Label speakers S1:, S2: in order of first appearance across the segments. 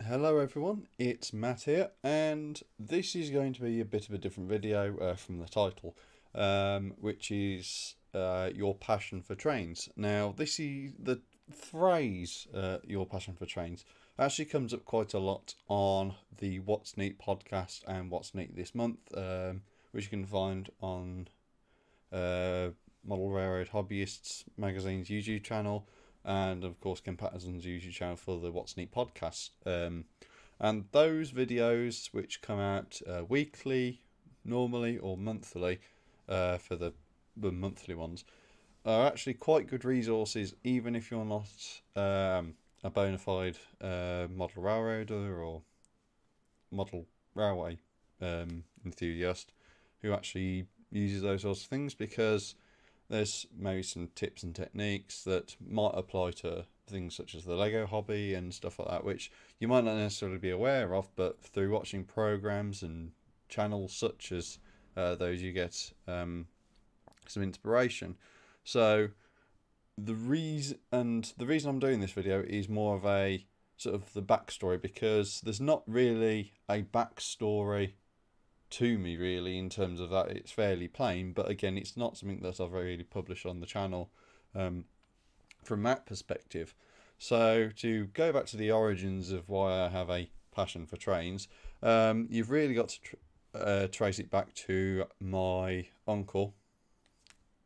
S1: Hello everyone, it's Matt here, and this is going to be a bit of a different video from the title, which is your passion for trains. Now, this is the phrase your passion for trains actually comes up quite a lot on the What's Neat podcast and What's Neat this month, which you can find on Model Railroad Hobbyists Magazine's YouTube channel, and of course Ken Patterson's YouTube channel for the What's Neat podcast. And those videos, which come out weekly, normally, or monthly, for the monthly ones, are actually quite good resources, even if you're not a bona fide model railroader or model railway enthusiast who actually uses those sorts of things, because there's maybe some tips and techniques that might apply to things such as the Lego hobby and stuff like that, which you might not necessarily be aware of, but through watching programs and channels such as those, you get some inspiration. So the reason I'm doing this video is more of a sort of the backstory, because there's not really a backstory to me really, in terms of that. It's fairly plain, but again, it's not something that I've really published on the channel from that perspective. So to go back to the origins of why I have a passion for trains, you've really got to trace it back to my uncle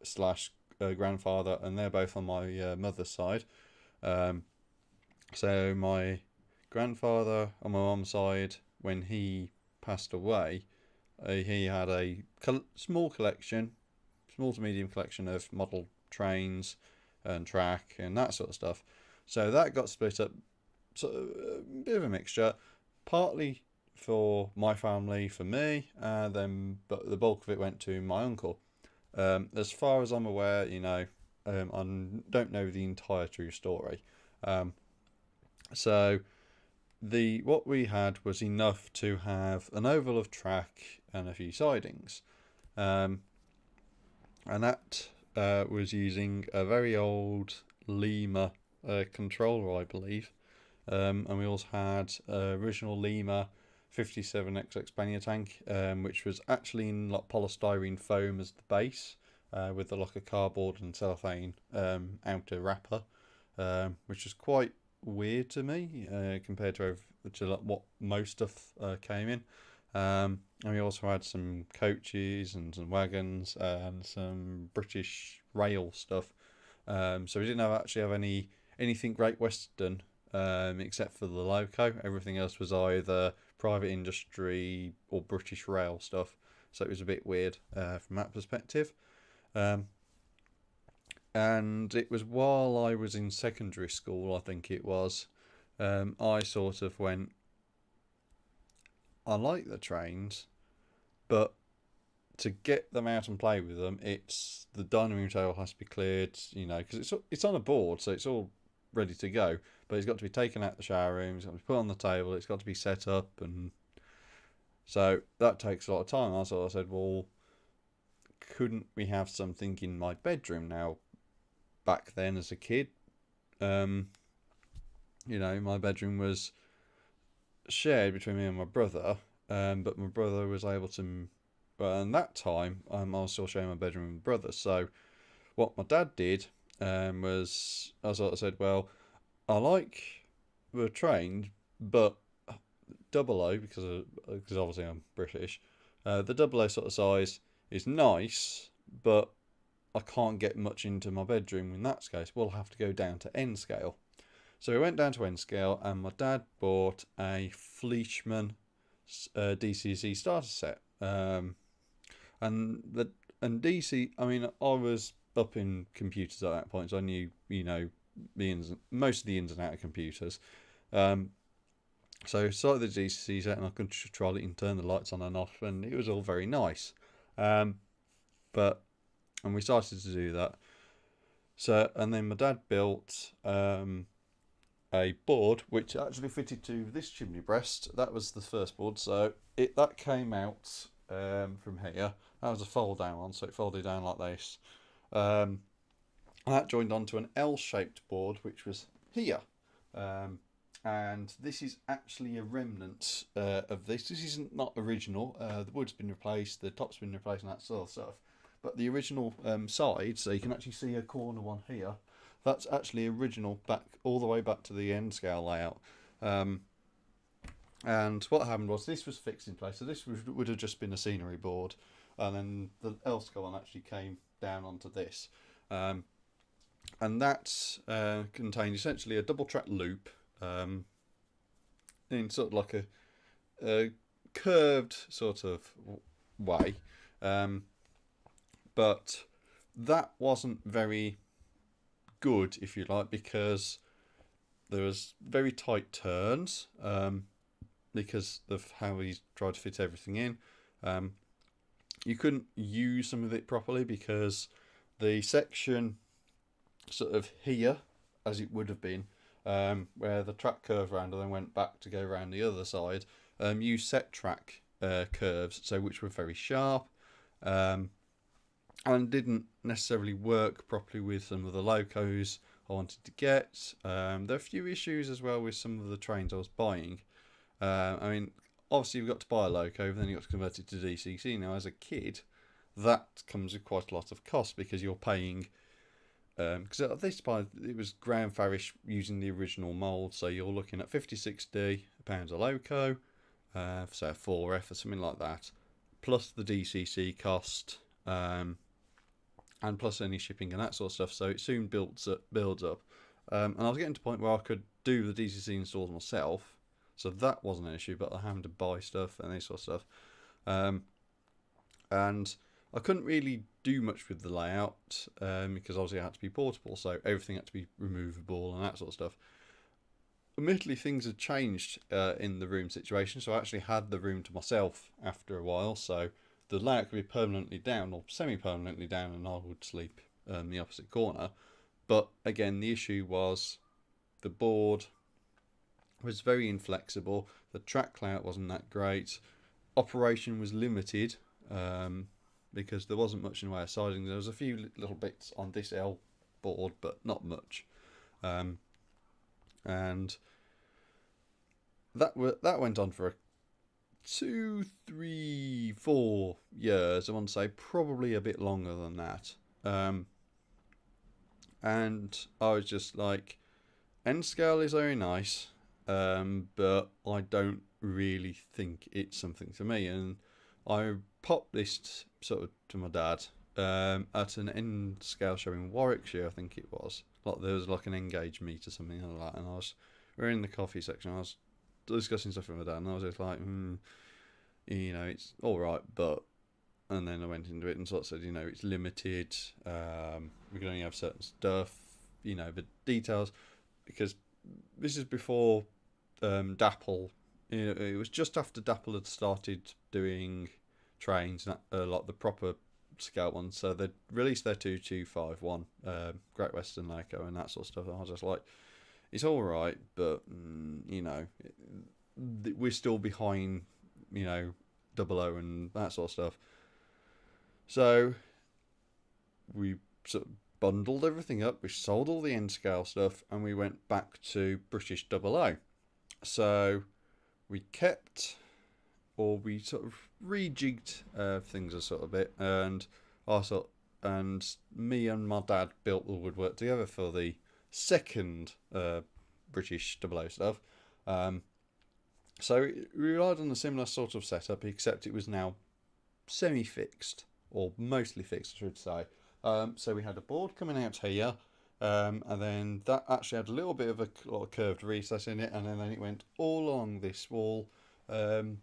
S1: slash grandfather, and they're both on my mother's side. So my grandfather on my mum's side, when he passed away, he had a small to medium collection of model trains and track and that sort of stuff. So that got split up, sort of a bit of a mixture, partly for my family, for me, but the bulk of it went to my uncle. As far as I'm aware, I don't know the entire true story. So what we had was enough to have an oval of track and a few sidings, and that was using a very old Lima controller, I believe, and we also had original Lima 57XX pannier tank, which was actually in like polystyrene foam as the base, with the like a cardboard and cellophane outer wrapper, which was quite weird to me compared to like what most stuff came in. And we also had some coaches and some wagons and some British rail stuff. So we didn't actually have anything Great Western, except for the loco. Everything else was either private industry or British rail stuff. So it was a bit weird from that perspective. And it was while I was in secondary school, I think it was, I sort of went, I like the trains, but to get them out and play with them, it's the dining room table has to be cleared, because it's on a board, so it's all ready to go. But it's got to be taken out the shower room, it's got to be put on the table, it's got to be set up, and so that takes a lot of time. So I said, well, couldn't we have something in my bedroom now? Back then, as a kid, my bedroom was shared between me and my brother, but my brother was able to, and that time I was still sharing my bedroom with my brother. So what my dad did was, I sort of said, well, I like the train, but double O, because obviously I'm British, the double O sort of size is nice, but I can't get much into my bedroom in that case. We'll have to go down to N scale. So we went down to N scale, and my dad bought a Fleischmann DCC starter set. And DC, I mean, I was up in computers at that point, so I knew, most of the ins and outs of computers. So I started the DCC set, and I could control it and turn the lights on and off, and it was all very nice. And we started to do that. So, and then my dad built a board which actually fitted to this chimney breast. That was the first board. So that came out from here. That was a fold down one, so it folded down like this. That joined onto an L-shaped board, which was here. and this is actually a remnant of this. This isn't not original. The wood's been replaced, the top's been replaced, and that sort of stuff. But the original side, so you can actually see a corner one here. That's actually original, back all the way back to the end scale layout. And what happened was this was fixed in place. So this would have just been a scenery board, and then the L scale one actually came down onto this. And that contained essentially a double track loop in sort of like a curved sort of way. But that wasn't very good, if you like, because there was very tight turns because of how he tried to fit everything in. You couldn't use some of it properly because the section sort of here, as it would have been, where the track curved round and then went back to go around the other side, used set track curves, so which were very sharp, and didn't necessarily work properly with some of the locos I wanted to get. There are a few issues as well with some of the trains I was buying. I mean, obviously you've got to buy a loco, then you've got to convert it to DCC. Now, as a kid, that comes with quite a lot of cost because you're paying. Because at this point it was ground farish using the original mould, so you're looking at 50-60 pounds a loco, so a 4F or something like that, plus the DCC cost, and plus any shipping and that sort of stuff. So it soon builds up. And I was getting to the point where I could do the DCC installs myself, so that wasn't an issue. But I having to buy stuff and this sort of stuff, and I couldn't really do much with the layout because obviously it had to be portable, so everything had to be removable and that sort of stuff. Admittedly, things had changed in the room situation, so I actually had the room to myself after a while, so the layout could be permanently down or semi-permanently down, and I would sleep in the opposite corner. But again, the issue was the board was very inflexible, the track layout wasn't that great, operation was limited, because there wasn't much in the way of siding. There was a few little bits on this L board, but not much. And that went on for 2, 3, 4 years. I want to say probably a bit longer than that. And I was just like, N scale is very nice, but I don't really think it's something for me. And I popped this sort of to my dad at an N scale show in Warwickshire, I think it was. Like there was like an Engage meet or something like that, and we were in the coffee section. I was discussing stuff with my dad, and I was just like, it's all right, but. And then I went into it and sort of said, it's limited. We can only have certain stuff, the details, because this is before Dapple. It was just after Dapple had started doing trains, like the proper scale ones. So they'd released their 2251, Great Western Loco and that sort of stuff. And I was just like, it's all right, but we're still behind, 00 and that sort of stuff. So we sort of bundled everything up. We sold all the N scale stuff, and we went back to British 00. So we kept, or we sort of rejigged things a sort of bit, and me and my dad built the woodwork together for the second British 00 stuff. So we relied on a similar sort of setup, except it was now semi-fixed, or mostly fixed, I should say. So we had a board coming out here, and then that actually had a little bit of a curved recess in it, and then it went all along this wall, and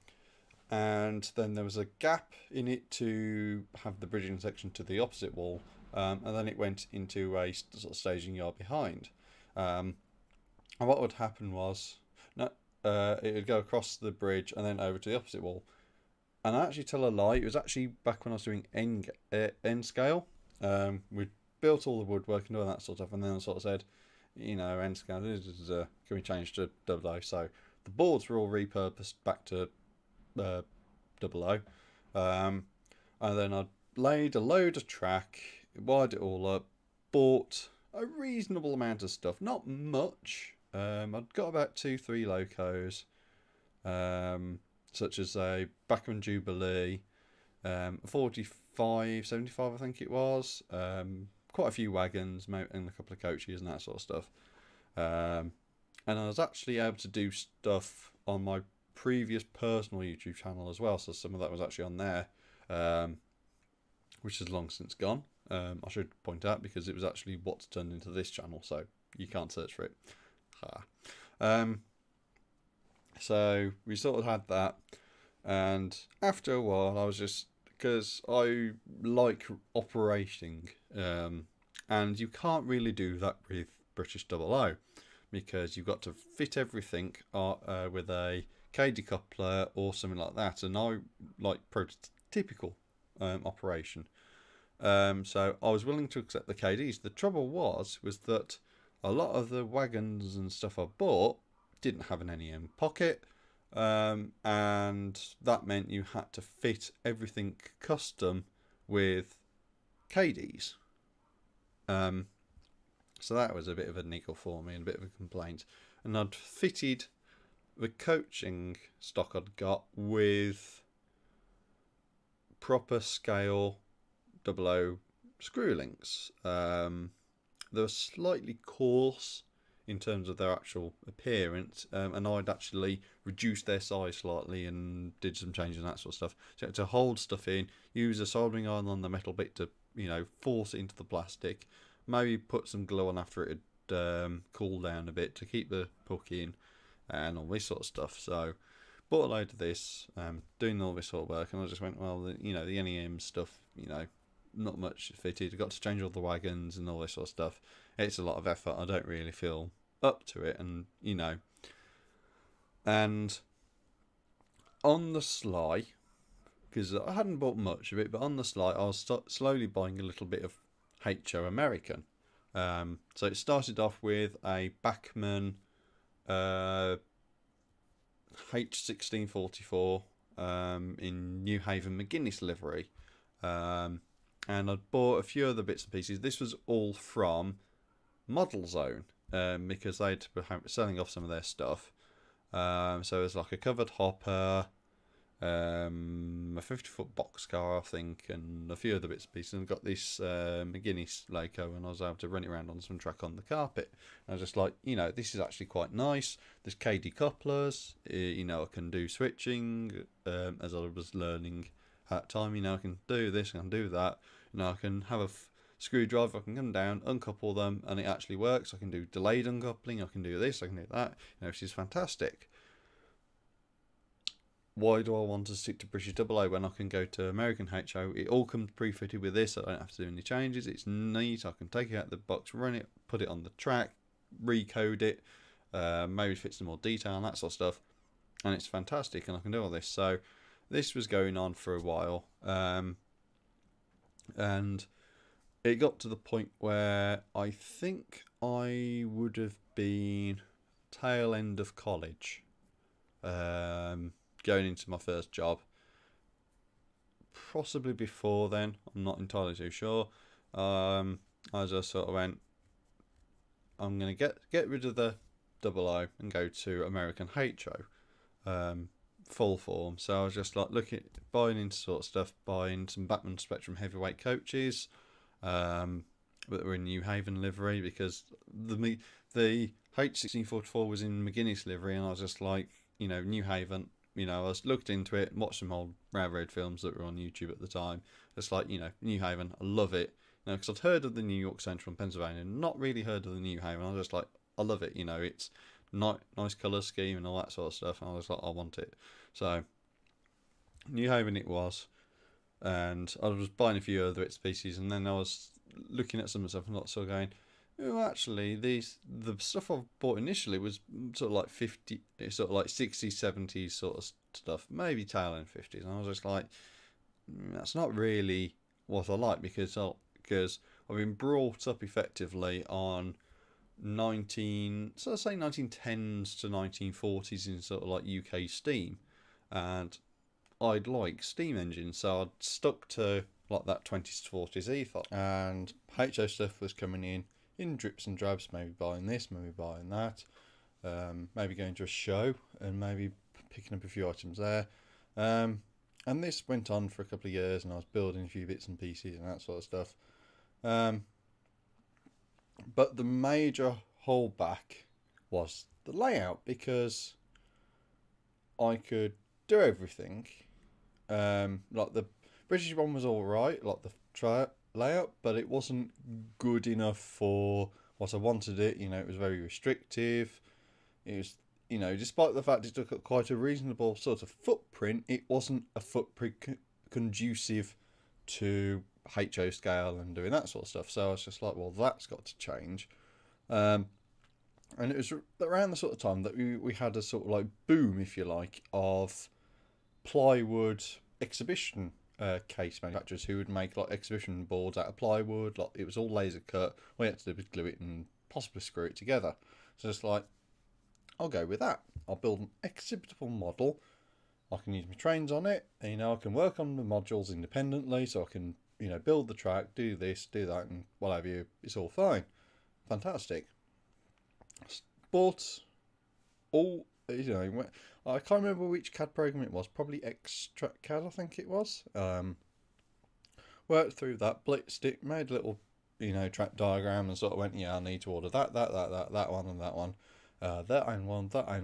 S1: then there was a gap in it to have the bridging section to the opposite wall, and then it went into a sort of staging yard behind. And what would happen was, it would go across the bridge and then over to the opposite wall. And I actually tell a lie, it was actually back when I was doing N scale. We built all the woodwork and all that sort of stuff, and then I sort of said, N scale, can we change to 00? So the boards were all repurposed back to 00. And then I laid a load of track, wired it all up, bought a reasonable amount of stuff, not much, I'd got about 2-3 locos, such as a Bachmann Jubilee, 45, 75 I think it was, quite a few wagons and a couple of coaches and that sort of stuff. And I was actually able to do stuff on my previous personal YouTube channel as well, so some of that was actually on there, which has long since gone. I should point out, because it was actually what's turned into this channel, so you can't search for it. So we sort of had that, and after a while I was just, because I like operating, and you can't really do that with British 00, because you've got to fit everything with a K decoupler or something like that, and I like prototypical operation. So I was willing to accept the KDs. The trouble was that a lot of the wagons and stuff I bought didn't have an NEM pocket, and that meant you had to fit everything custom with KDs. So that was a bit of a niggle for me and a bit of a complaint. And I'd fitted the coaching stock I'd got with proper scale 00 screw links. They were slightly coarse in terms of their actual appearance, and I'd actually reduced their size slightly and did some changes and that sort of stuff. So to hold stuff in, use a soldering iron on the metal bit to, force it into the plastic. Maybe put some glue on after it had cooled down a bit to keep the hook in, and all this sort of stuff. So bought a load of this, doing all this sort of work, and I just went, well, the NEM stuff, not much fitted. I got to change all the wagons and all this sort of stuff. It's a lot of effort. I don't really feel up to it, and and on the sly, because I hadn't bought much of it, but on the sly I was slowly buying a little bit of HO American. So it started off with a Bachmann H1644 in New Haven McGuinness livery, and I'd bought a few other bits and pieces. This was all from Model Zone, because they'd been selling off some of their stuff. So it was like a covered hopper, a 50-foot boxcar, I think, and a few other bits and pieces. And got this McGuinness Loco, and I was able to run it around on some track on the carpet. And I was just like, this is actually quite nice. There's KD couplers, I can do switching, as I was learning at time. I can do this, I can do that. I can have a screwdriver, I can come down, uncouple them, and it actually works. I can do delayed uncoupling, I can do this, I can do that, which is fantastic. Why do I want to stick to British 00 when I can go to American HO? It all comes pre-fitted with this, I don't have to do any changes. It's neat, I can take it out of the box, run it, put it on the track, recode it, maybe fit some more detail and that sort of stuff, and it's fantastic, and I can do all this. So this was going on for a while, and it got to the point where I think I would have been tail end of college, going into my first job. Possibly before then, I'm not entirely too sure. I just sort of went, I'm going to get rid of the 00 and go to American HO, full form. So I was just like buying into sort of stuff, buying some Bachmann Spectrum heavyweight coaches, that were in New Haven livery, because the H1644 was in McGuinness livery, and I was just like, New Haven. I was looked into it, watched some old railroad films that were on YouTube at the time. It's like, New Haven, I love it. Because I'd heard of the New York Central and Pennsylvania, not really heard of the New Haven. I was just like, I love it. It's nice colour scheme and all that sort of stuff. And I was like, I want it. So New Haven it was, and I was buying a few other species, and then I was looking at some of the stuff and sort of going, oh, actually, the stuff I've bought initially was sort of like 50, sort of like 60s, 70s sort of stuff, maybe tail end 50s. And I was just like, that's not really what I like, because I've been brought up effectively on 1910s to 1940s in sort of like UK steam, and I'd like steam engines, so I'd stuck to like that 20s to 40s ethos, and HO stuff was coming in drips and drabs, maybe buying this, maybe buying that. maybe going to a show and maybe picking up a few items there. And this went on for a couple of years, and I was building a few bits and pieces and that sort of stuff. But the major holdback was the layout, because I could do everything. Like the British one was all right, like the layout, but it wasn't good enough for what I wanted it. It was very restrictive. It was, despite the fact it took up quite a reasonable sort of footprint, it wasn't a footprint conducive to HO scale and doing that sort of stuff. So I was just like, well, that's got to change. And it was around the sort of time that we had a sort of like boom, if you like, of plywood exhibition case manufacturers who would make like exhibition boards out of plywood. Like, it was all laser cut. All you had to do was glue it and possibly screw it together. So it's like, I'll go with that. I'll build an exhibitable model. I can use my trains on it. And, I can work on the modules independently, so I can, build the track, do this, do that, and what have you. It's all fine. Fantastic. But all, I can't remember which CAD program it was. Probably Extract CAD, I think it was. Worked through that, blitzed it, made a little, track diagram, and sort of went, yeah, I need to order that one, and that one. That and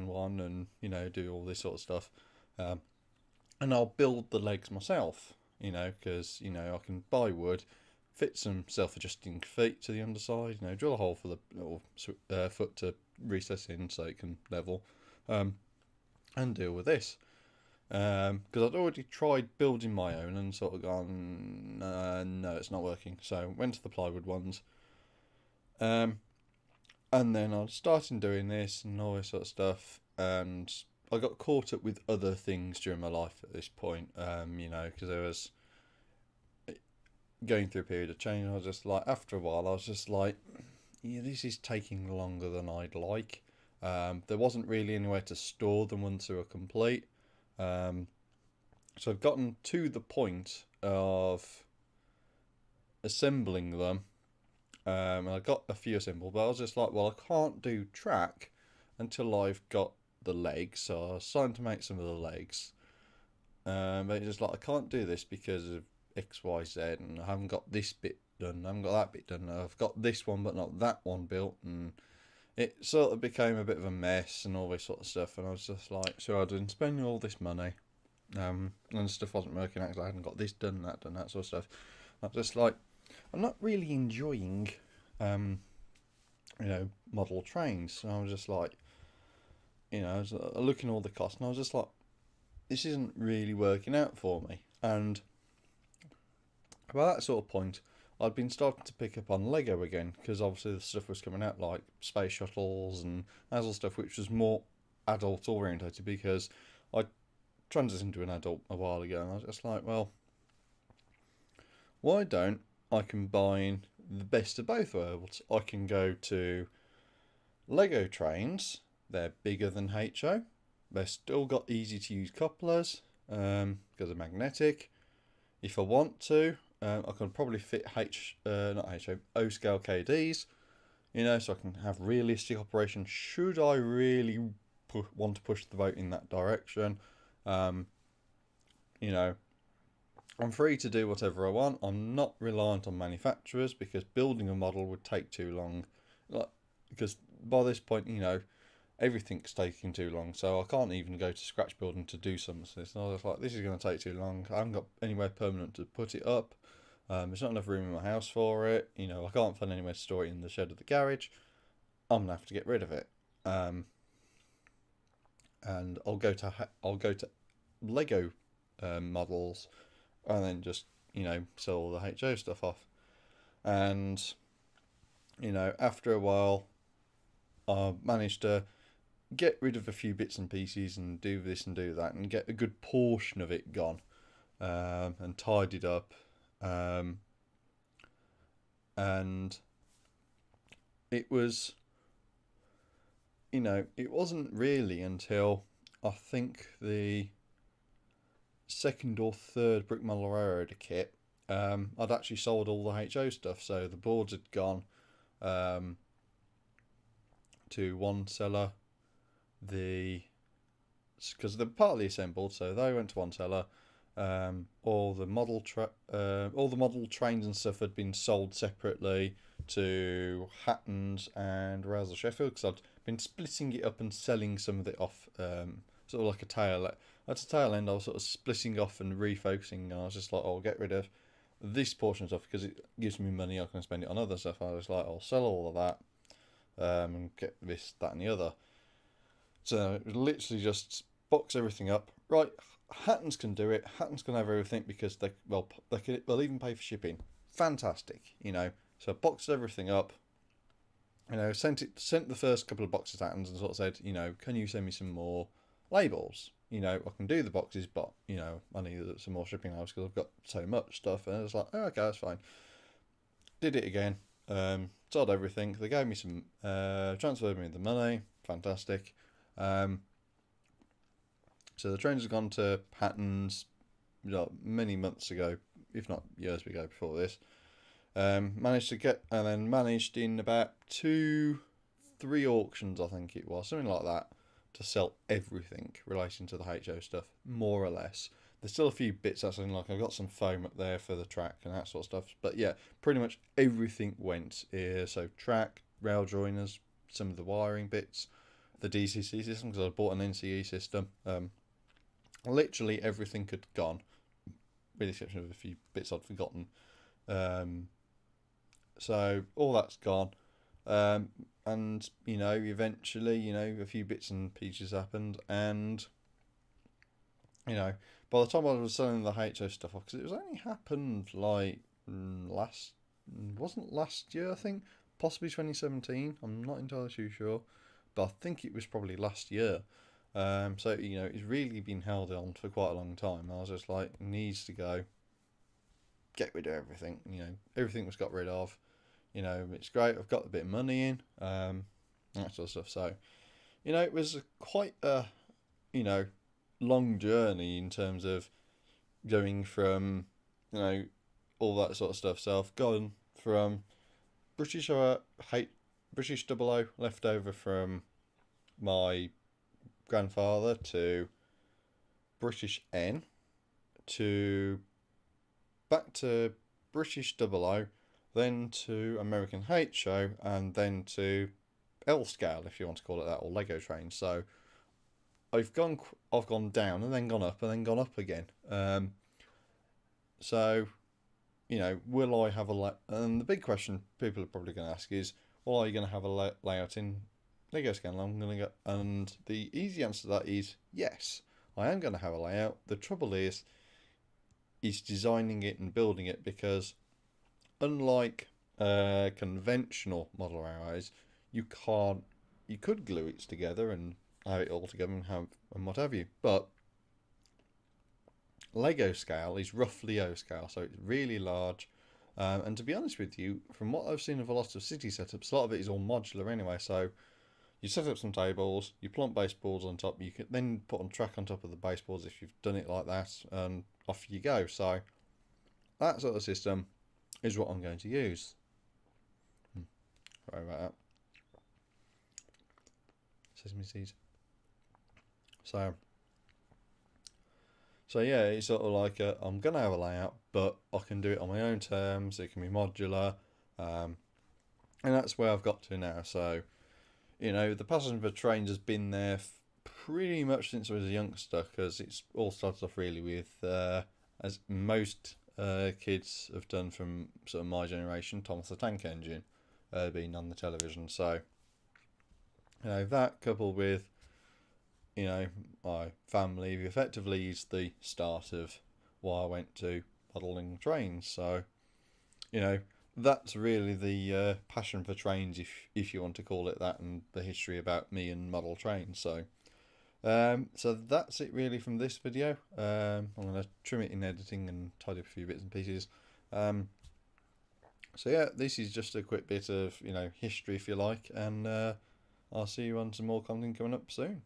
S1: one, and do all this sort of stuff, and I'll build the legs myself, because I can buy wood, fit some self-adjusting feet to the underside, drill a hole for the little foot to recess in so it can level, and deal with this, because I'd already tried building my own and sort of gone, no, it's not working. So went to the plywood ones. And then I started doing this and all this sort of stuff, and I got caught up with other things during my life at this point, because I was going through a period of change. I was just like, after a while, I was just like, yeah, this is taking longer than I'd like. There wasn't really anywhere to store them once they were complete. So I've gotten to the point of assembling them. And I got a few assembled, but I was just like, well, I can't do track until I've got the legs. So I was starting to make some of the legs. But it's just like, I can't do this because of X, Y, Z, and I haven't got this bit done, I haven't got that bit done. I've got this one, but not that one built, and it sort of became a bit of a mess and all this sort of stuff. And I was just like, so I'd been spending all this money, and stuff wasn't working out because I hadn't got this done, that sort of stuff. I was just like, I'm not really enjoying, model trains. So I was just like, I was looking at all the costs, and I was just like, this isn't really working out for me. And by that sort of point, I'd been starting to pick up on Lego again, because obviously the stuff was coming out like space shuttles and that sort of stuff, which was more adult orientated, because I transitioned to an adult a while ago, and I was just like, well, why don't I combine the best of both worlds? I can go to Lego trains. They're bigger than HO. They've still got easy to use couplers, because they're magnetic. If I want to, I can probably fit O scale KDs, so I can have realistic operation should I really want to push the boat in that direction. I'm free to do whatever I want. I'm not reliant on manufacturers, because building a model would take too long. Because by this point, everything's taking too long. So I can't even go to scratch building to do some of this. And I was like, this is going to take too long. I haven't got anywhere permanent to put it up. There's not enough room in my house for it. I can't find anywhere to store it in the shed of the garage. I'm gonna have to get rid of it. And I'll go to Lego models, and then just sell all the HO stuff off. And after a while, I managed to get rid of a few bits and pieces and do this and do that, and get a good portion of it gone, and tidied up. And it was, it wasn't really until I think the second or third Brick Model Railroad kit, I'd actually sold all the HO stuff. So the boards had gone to one seller, because they're partly assembled, so they went to one seller. All the model trains and stuff had been sold separately to Hattons and Rousel Sheffield, because I'd been splitting it up and selling some of it off, sort of like a tail. At the tail end, I was sort of splitting off and refocusing, and I was just like, I'll get rid of this portion of stuff because it gives me money. I can spend it on other stuff. I was like, I'll sell all of that, and get this, that, and the other. So it was literally just box everything up. Right, Hattons can do it. Hattons can have everything because they'll even pay for shipping. Fantastic, So I boxed everything up. Sent the first couple of boxes to Hattons and sort of said, can you send me some more labels? I can do the boxes, but I need some more shipping hours because I've got so much stuff. And I was like, oh, okay, that's fine. Did it again. Sold everything. They gave me some, transferred me the money. Fantastic. So the trains have gone to Hattons many months ago, if not years ago before this. Managed in about 2-3 auctions, I think it was, something like that, to sell everything relating to the HO stuff, more or less. There's still a few bits that's in, like I've got some foam up there for the track and that sort of stuff. But yeah, pretty much everything went here. So track, rail joiners, some of the wiring bits, the DCC system, because I bought an NCE system. Literally everything had gone, with the exception of a few bits I'd forgotten. So all that's gone. And eventually, a few bits and pieces happened, and by the time I was selling the HO stuff off, because it was only happened like wasn't last year, I think, possibly 2017. I'm not entirely too sure, but I think it was probably last year. So it's really been held on for quite a long time. I was just like, it needs to go. Get rid of everything. Everything was got rid of. It's great. I've got a bit of money in, that sort of stuff. So, it was quite a, long journey in terms of going from, all that sort of stuff. So I've gone from British double O left over from my grandfather to British N to back to British double O, then to American HO, and then to L scale, if you want to call it that, or Lego train. So I've gone down and then gone up and then gone up again. So will I have and the big question people are probably going to ask is, well, are you going to have a layout in Lego scale? And the easy answer to that is yes, I am going to have a layout. The trouble is designing it and building it, because unlike conventional model railways, you could glue it together and have it all together and what have you, but Lego scale is roughly O scale, so it's really large. And to be honest with you, from what I've seen of a lot of city setups, a lot of it is all modular anyway. So you set up some tables, you plump baseboards on top, you can then put on track on top of the baseboards if you've done it like that, and off you go. So that sort of system is what I'm going to use. Sorry about that. Sesame seeds. So yeah, it's sort of like I'm going to have a layout, but I can do it on my own terms. It can be modular, and that's where I've got to now. So, the passion for trains has been there pretty much since I was a youngster, because it's all started off really with, as most kids have done from sort of my generation, Thomas the Tank Engine being on the television. So, that coupled with my family effectively is the start of why I went to modelling trains. So, that's really the passion for trains, if you want to call it that, and the history about me and model trains. So, so that's it really from this video. I'm going to trim it in editing and tidy up a few bits and pieces. So yeah, this is just a quick bit of history, if you like, and I'll see you on some more content coming up soon.